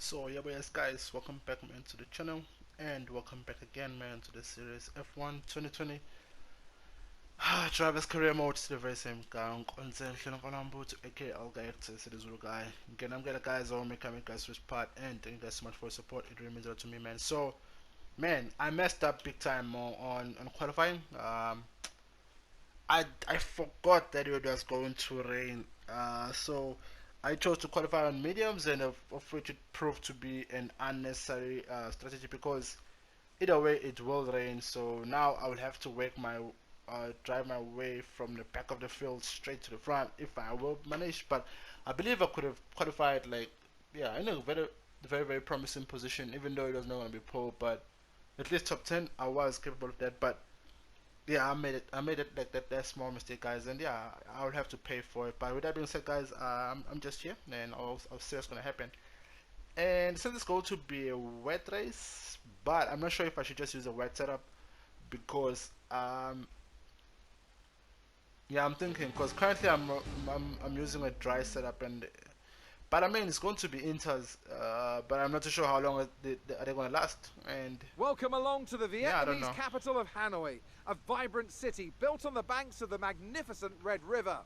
So yeah, but yes guys, welcome back man to the channel and welcome back again man to the series F1 2020 Drivers Career Mode. It's the very same guy, Nkonzenhle Mbuthu aka Elgaector, it's the Zulu guy. Again, I'm gonna guys all make guys first part, and thank you guys so much for your support. It really means a lot to me man. So man, I messed up big time on qualifying. I forgot that it was going to rain. So I chose to qualify on mediums, and of which it proved to be an unnecessary strategy because either way it will rain. So now I will have to work my drive my way from the back of the field straight to the front if I will manage. But I believe I could have qualified like yeah in a very promising position, even though it was not going to be pole, but at least top 10 I was capable of that. But yeah, I made it like that small mistake guys, and yeah, I'll have to pay for it. But with that being said guys, I'm just here and I'll see what's gonna happen. And since it's going to be a wet race, but I'm not sure if I should just use a wet setup because yeah, I'm thinking because currently I'm using a dry setup, and but I mean it's going to be inters, but I'm not too sure how long are they going to last. And welcome along to the yeah, I don't Vietnamese know. capital of Hanoi, a vibrant city built on the banks of the magnificent Red River.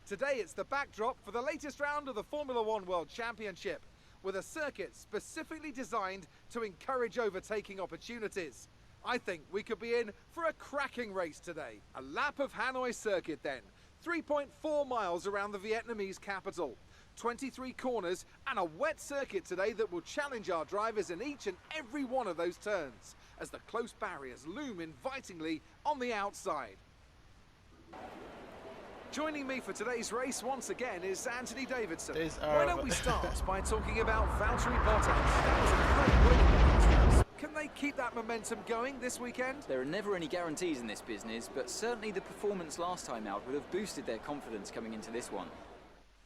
Today it's the backdrop for the latest round of the Formula One World Championship, with a circuit specifically designed to encourage overtaking opportunities. I think we could be in for a cracking race today. A lap of Hanoi circuit then, 3.4 miles around the Vietnamese capital. 23 corners and a wet circuit today that will challenge our drivers in each and every one of those turns as the close barriers loom invitingly on the outside. Joining me for today's race once again is Anthony Davidson. Why don't we start by talking about Valtteri Bottas? That was a great win in the last race. Can they keep that momentum going this weekend? There are never any guarantees in this business, but certainly the performance last time out would have boosted their confidence coming into this one.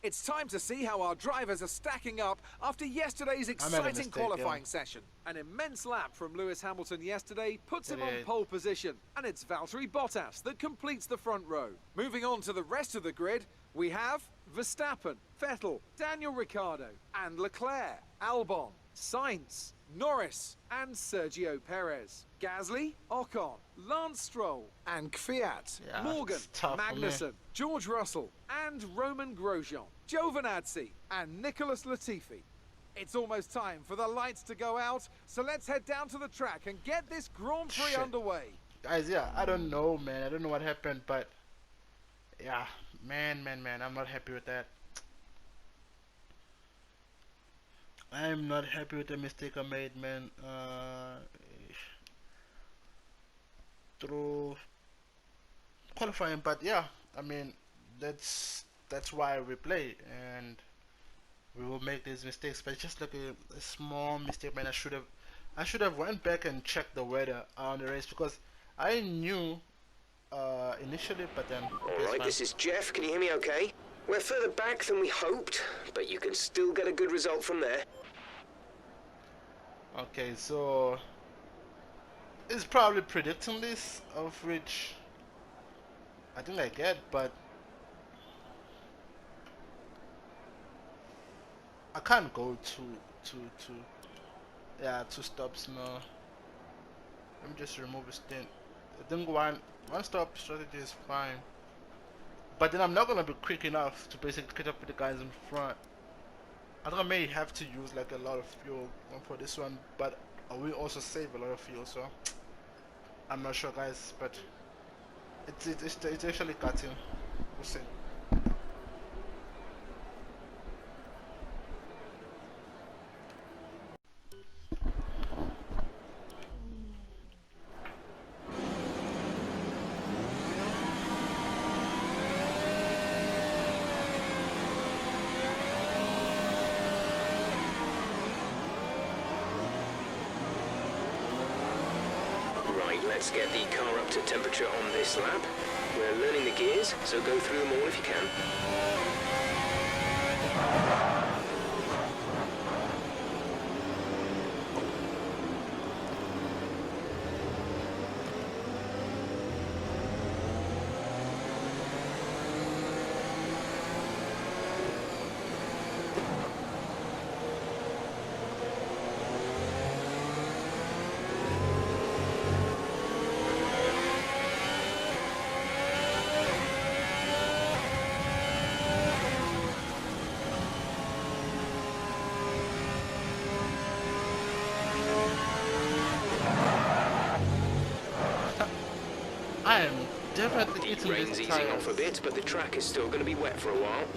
It's time to see how our drivers are stacking up after yesterday's exciting qualifying session. An immense lap from Lewis Hamilton yesterday puts him on pole position, and it's Valtteri Bottas that completes the front row. Moving on to the rest of the grid, we have Verstappen, Vettel, Daniel Ricciardo, and Leclerc, Albon, Sainz, Norris, and Sergio Perez. Gasly, Ocon, Lance Stroll, and Kvyat, Morgan, Magnussen, George Russell, and Roman Grosjean, Giovinazzi, and Nicholas Latifi. It's almost time for the lights to go out, so let's head down to the track and get this Grand Prix underway. Guys, yeah, I don't know, man. I don't know what happened, but yeah, man, I'm not happy with that. I'm not happy with the mistake I made, man. Through qualifying, but yeah, I mean that's why we play, and we will make these mistakes. But it's just like a small mistake, man. I should have went back and checked the weather on the race because I knew initially, but then. Alright, this is Jeff. Can you hear me okay? We're further back than we hoped, but you can still get a good result from there. Okay, so it's probably predicting this, of which I think I get, but I can't go two stops now. Let me just remove a stint. I think one stop strategy is fine, but then I'm not gonna be quick enough to basically catch up with the guys in front. I think I may have to use like a lot of fuel for this one, but I will also save a lot of fuel, so I'm not sure guys, but it's actually cutting. We'll see. Let's get the car up to temperature on this lap. We're learning the gears, so go through them all if you can. I am definitely The eating rain's these easing off a tires. bit, but the track is still going to be wet for a while.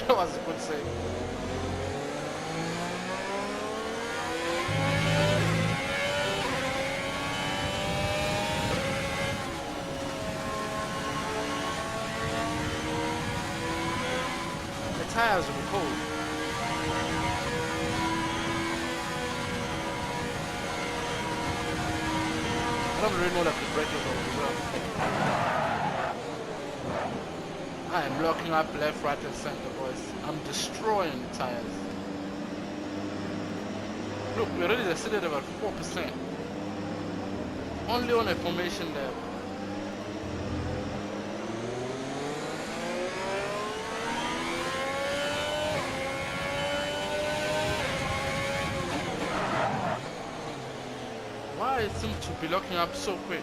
That was a good save. The tires will be cold. I don't really know that the braking as well. I am locking up left, right and center, boys. I'm destroying the tires. Look, we already exceeded about 4%. Only on a formation there. Why it seems to be locking up so quick?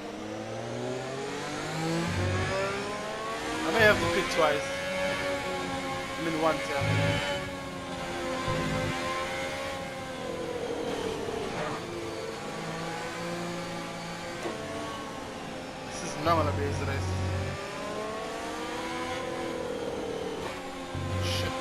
I may have to pit twice. I mean once, yeah. This is not gonna be easy race. Shit.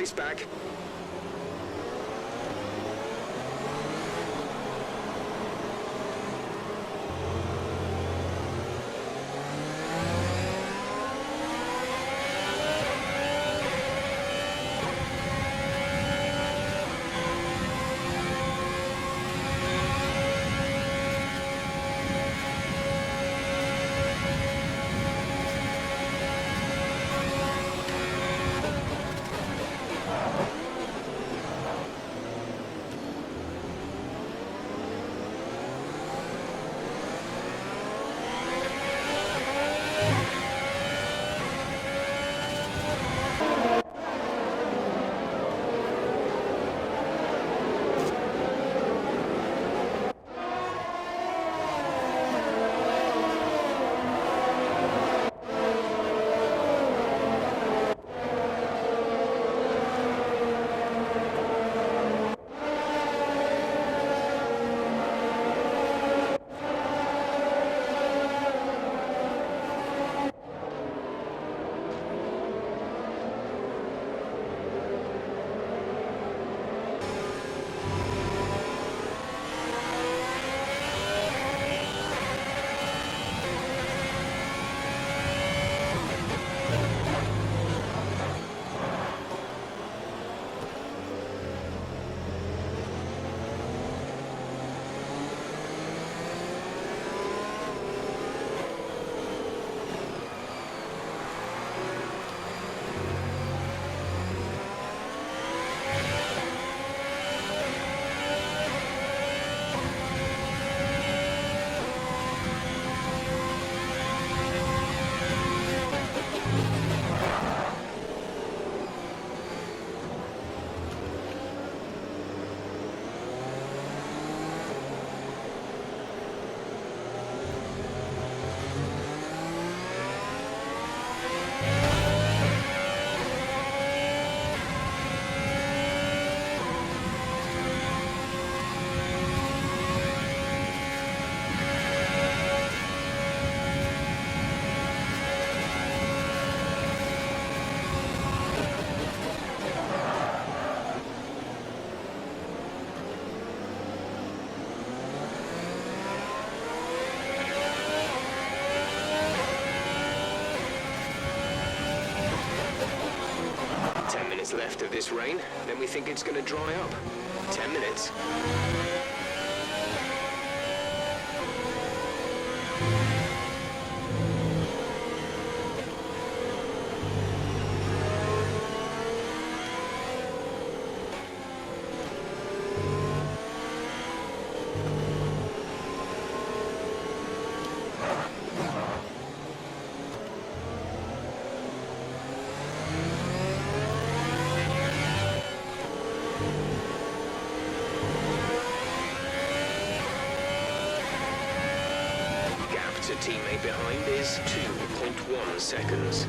race back. Left of this rain, then we think it's going to dry up. 10 minutes. Teammate behind is 2.1 seconds.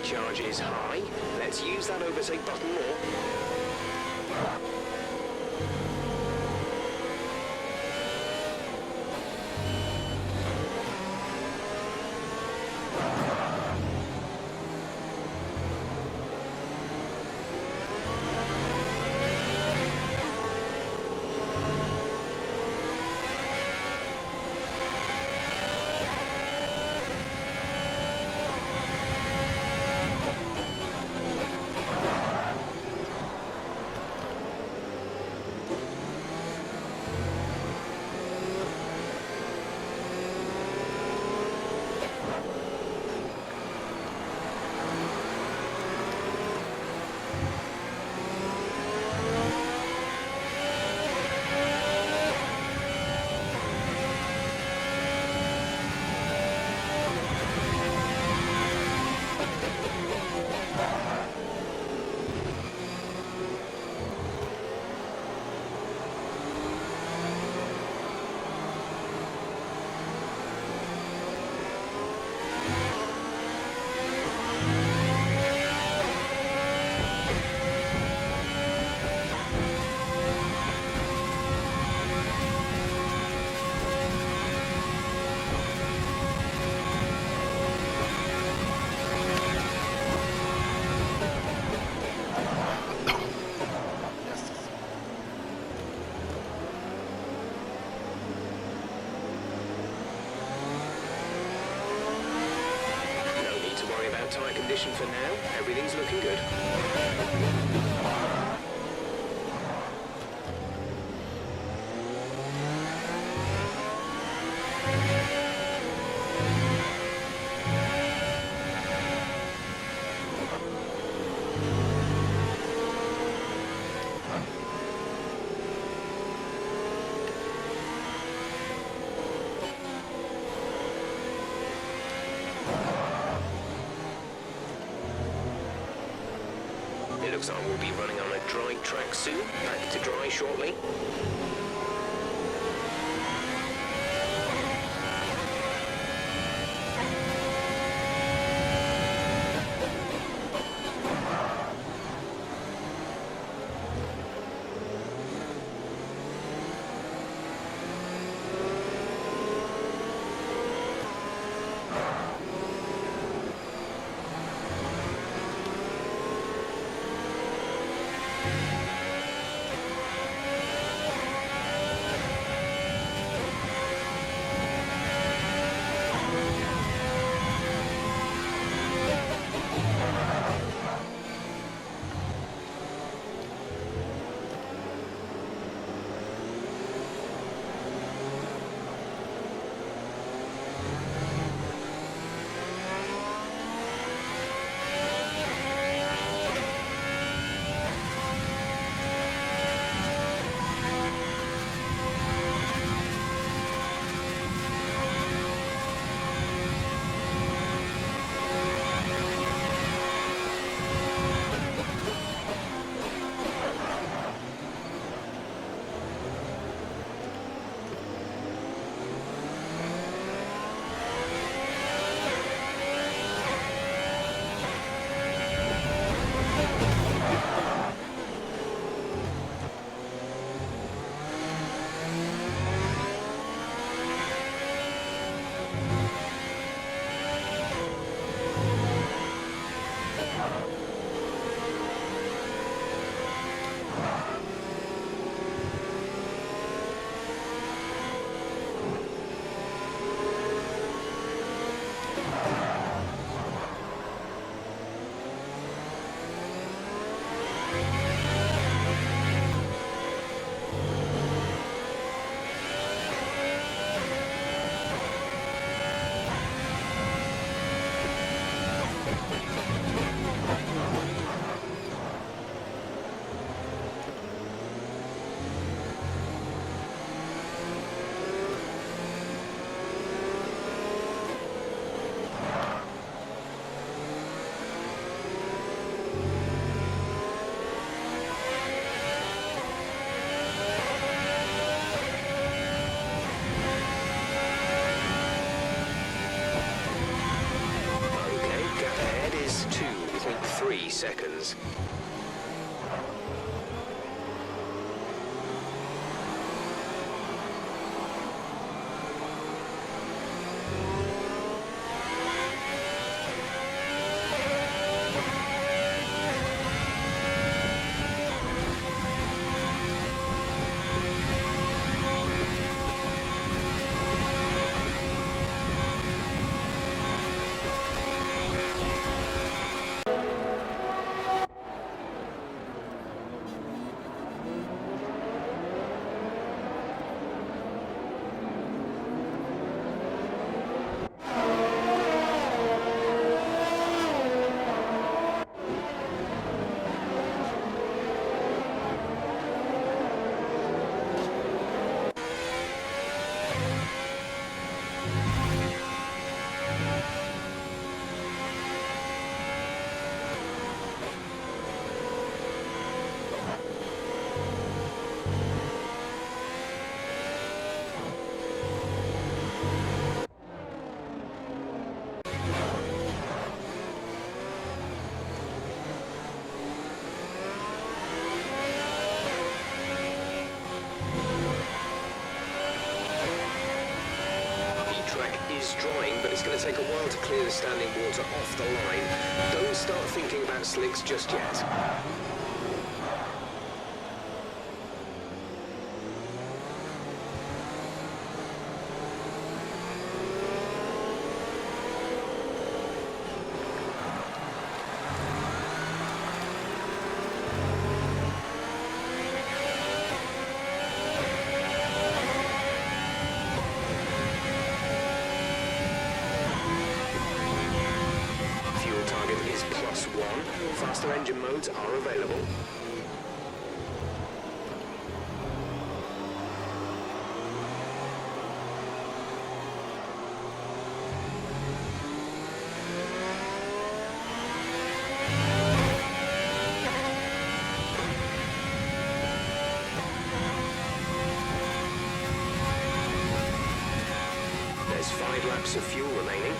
charge is high. Let's use that overtake button more. Tyre condition for now. Everything's looking good. It looks like we'll be running on a dry track soon. Back to dry shortly. 3 seconds. Is drying, but it's going to take a while to clear the standing water off the line. Don't start thinking about slicks just yet. Faster engine modes are available. There's 5 laps of fuel remaining.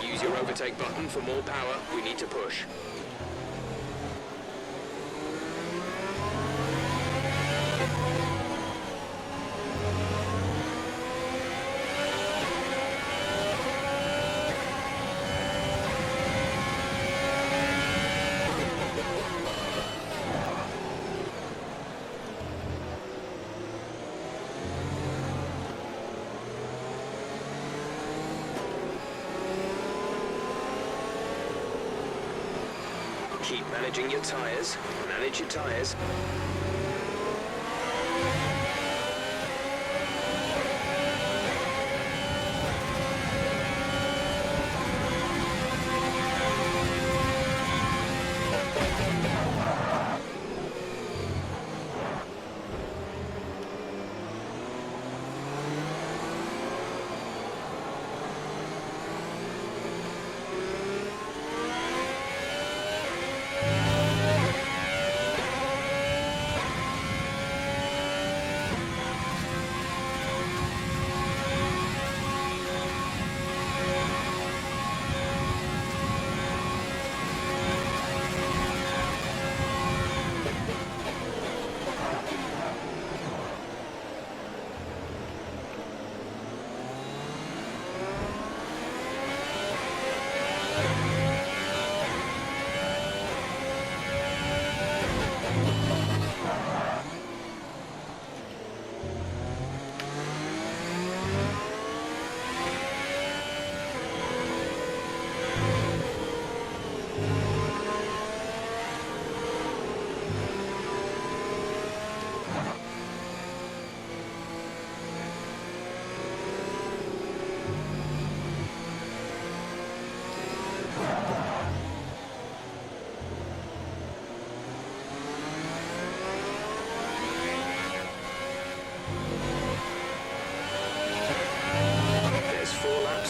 Use your overtake button for more power. We need to push. Keep managing your tyres. Manage your tyres.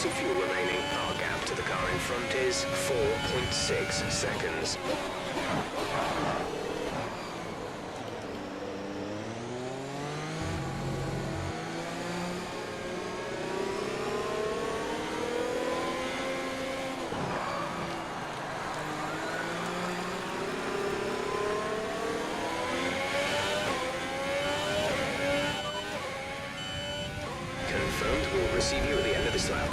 laps of fuel remaining. Our gap to the car in front is 4.6 seconds. Confirmed, we'll receive you at the end of this lap.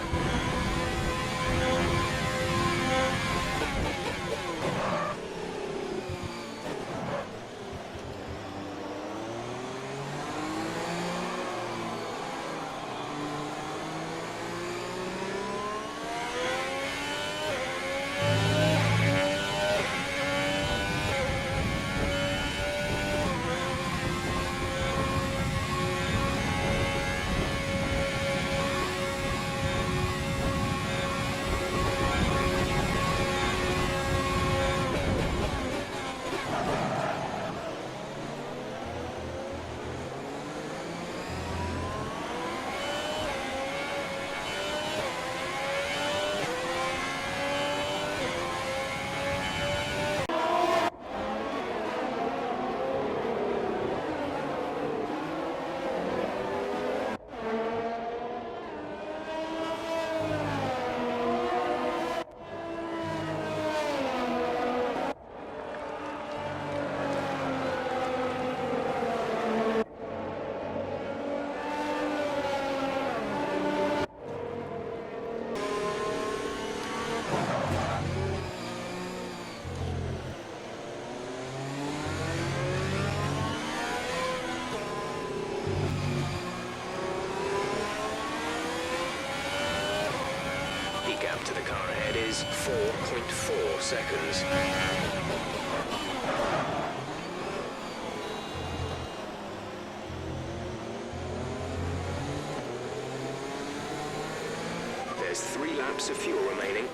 Gap to the car ahead is 4.4 seconds. There's 3 laps of fuel remaining.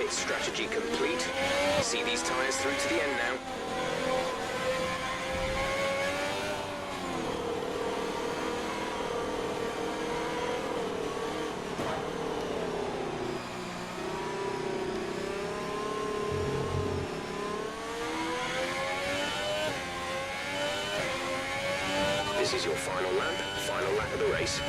Strategy complete. See these tyres through to the end now. This is your final lap of the race.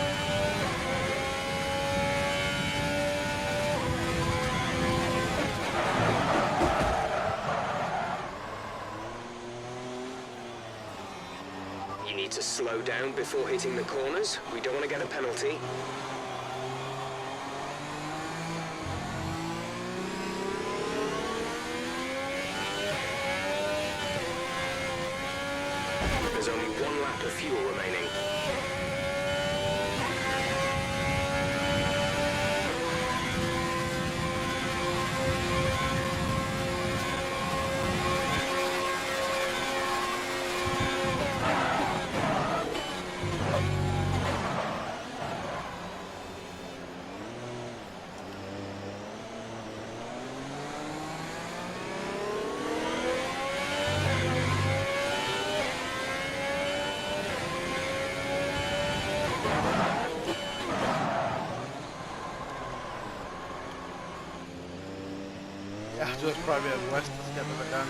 You need to slow down before hitting the corners. We don't want to get a penalty. There's only 1 lap of fuel remaining. Yeah, it was probably the worst thing I've ever done.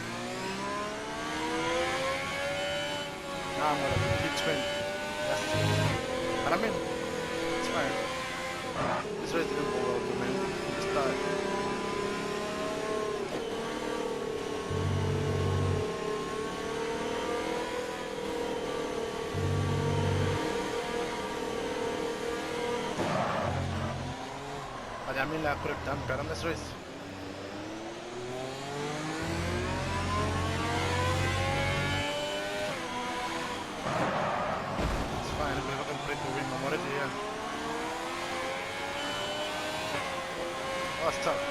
Now I'm gonna be P20. That's it. But I mean, it's fine. This race didn't go well for me. It's start. But I mean, I could have done better in this race. I'm already here. Oh, it's tough.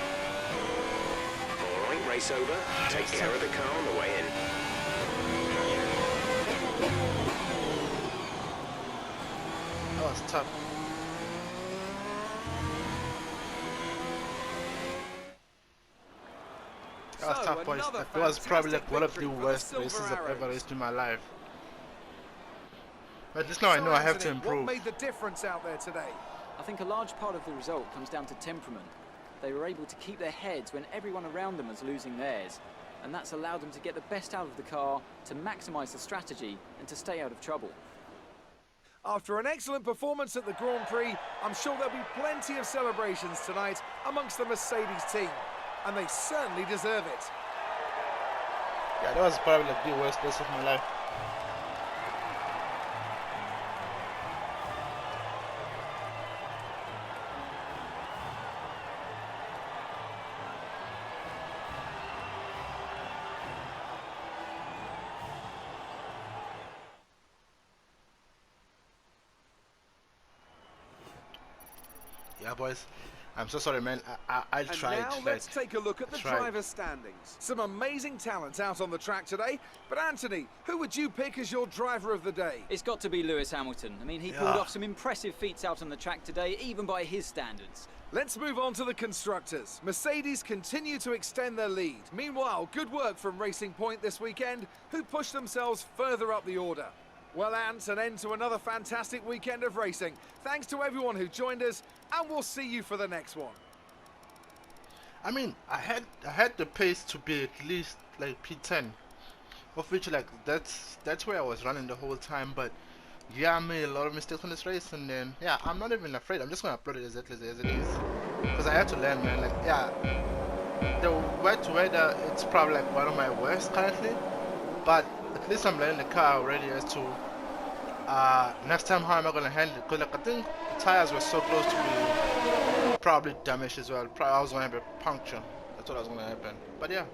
Alright, race over. Take care of the car on the way in. Oh, it's tough. That was tough, boys. That was probably like one of the worst races I've ever raced in my life. But just now I know I have to improve. What made the difference out there today? I think a large part of the result comes down to temperament. They were able to keep their heads when everyone around them was losing theirs, and that's allowed them to get the best out of the car, to maximise the strategy, and to stay out of trouble. After an excellent performance at the Grand Prix, I'm sure there'll be plenty of celebrations tonight amongst the Mercedes team, and they certainly deserve it. Yeah, that was probably like the worst race of my life. Yeah, boys, I'm so sorry, man. I tried. And now let's take a look at the driver's standings. Some amazing talent out on the track today. But Anthony, who would you pick as your driver of the day? It's got to be Lewis Hamilton. I mean, he pulled off some impressive feats out on the track today, even by his standards. Let's move on to the constructors. Mercedes continue to extend their lead. Meanwhile, good work from Racing Point this weekend, who pushed themselves further up the order. Well, Ant, an end to another fantastic weekend of racing. Thanks to everyone who joined us, and we'll see you for the next one. I mean, I had the pace to be at least like P10, of which like that's where I was running the whole time. But yeah, I made a lot of mistakes on this race, and then yeah, I'm not even afraid. I'm just gonna upload it exactly as it is, because I had to learn, man. Like yeah, the wet weather, it's probably like one of my worst currently, but at least I'm learning the car already as to next time how am I gonna handle it. Because like I think the tires were so close to be probably damaged as well. I was gonna have a puncture. That's what was gonna happen. But yeah,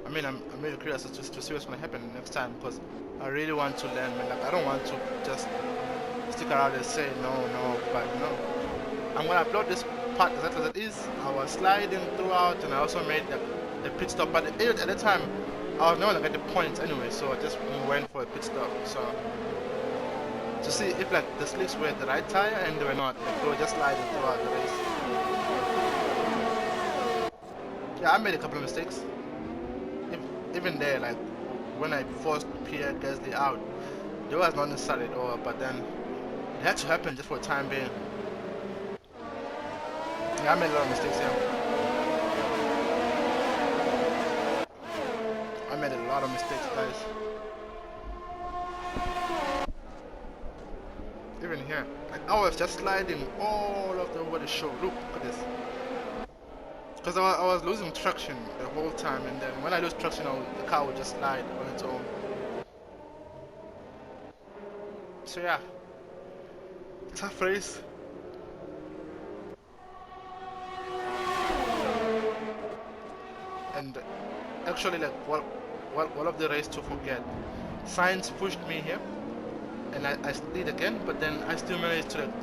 I mean I'm really curious to see what's gonna happen next time, because I really want to learn, man. Like I don't want to just stick around and say no, but no. I'm gonna upload this part exactly as it is. I was sliding throughout, and I also made the pit stop. But at the time, I was never gonna get the points anyway, so I just went for a pit stop. So to see if like the slicks were the right tire, and they were not. Like, they were just sliding throughout the race. Yeah, I made a couple of mistakes. Even there, like when I forced Pierre Gasly out, it was not necessary at all. But then it had to happen just for the time being. Yeah, I made a lot of mistakes here. I made a lot of mistakes, guys. Even here, like I was just sliding all of the over the show. Look at this. Because I was losing traction the whole time, and then when I lose traction, the car would just slide on its own. So yeah, tough race. And actually, like one of the race to forget, science pushed me here, and I slid again, but then I still managed to like,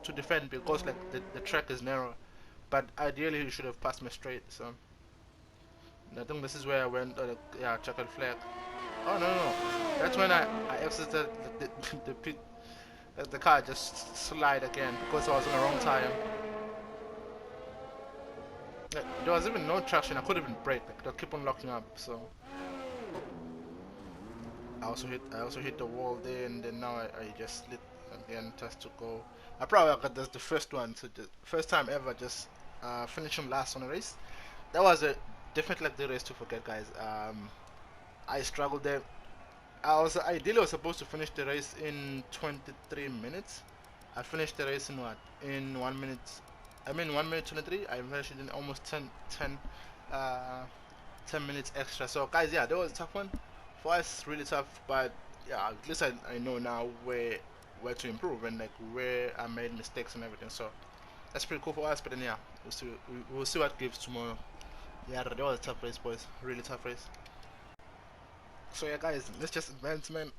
to defend because like the track is narrow, but ideally you should have passed me straight. So I think this is where I went. Yeah, checkered flag. Oh no, that's when I exited the pit. The car just slide again because I was on the wrong tire. There was even no traction. I couldn't even brake. Like, they'll keep on locking up. So I also hit the wall there, and then now I just slid again just to go. I probably got this the first one, so the first time ever just finishing last on a race. That was a definitely like the race to forget, guys. I struggled there. Ideally I was supposed to finish the race in 23 minutes. I finished the race in what? In 1 minute. I mean 1 minute 23. I finished it in almost 10 minutes extra. So guys, yeah, that was a tough one. For us, really tough. But yeah, at least I know now where to improve and like where I made mistakes and everything. So that's pretty cool for us. But then yeah, we'll see what gives tomorrow. Yeah, that was a tough race, boys. Really tough race. So yeah, guys, let's just advance, man.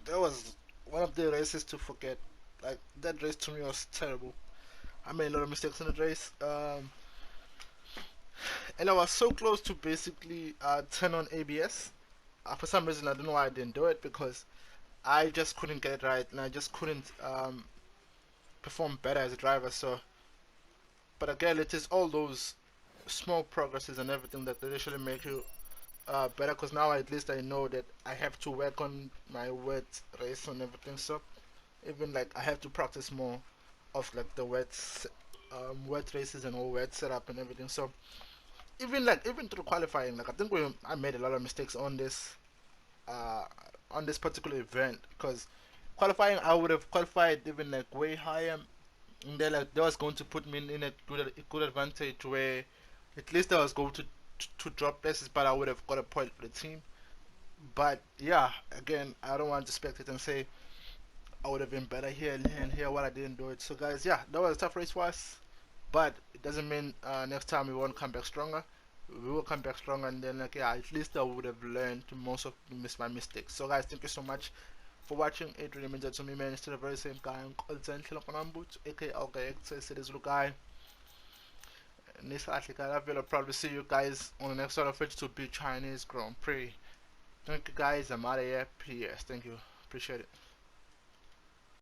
That was one of the races to forget. Like that race to me was terrible. I made a lot of mistakes in that race, and I was so close to basically turn on ABS. For some reason, I don't know why I didn't do it because I just couldn't get it right, and I just couldn't perform better as a driver. So, but again, it is all those small progresses and everything that literally make you better, because now at least I know that I have to work on my wet race and everything. So even like I have to practice more of like the wet races and all wet setup and everything. So even through qualifying, like I think I made a lot of mistakes on this particular event, because qualifying I would have qualified even like way higher, and then like that was going to put me in a good advantage where at least I was going to drop places, but I would have got a point for the team. But yeah, again, I don't want to spectate and say I would have been better here and here what I didn't do it. So guys, yeah, that was a tough race for us, but it doesn't mean next time we won't come back stronger. We will come back stronger, and then like yeah, at least I would have learned most of my mistakes. So guys, thank you so much for watching. It really means that to me, man. It's still the very same guy, Nkonzenhle Mbuthu, aka Elgaector, said this little guy. I will probably see you guys on the next one of it to be Chinese Grand Prix. Thank you guys, I'm out of here. PS. Thank you. Appreciate it.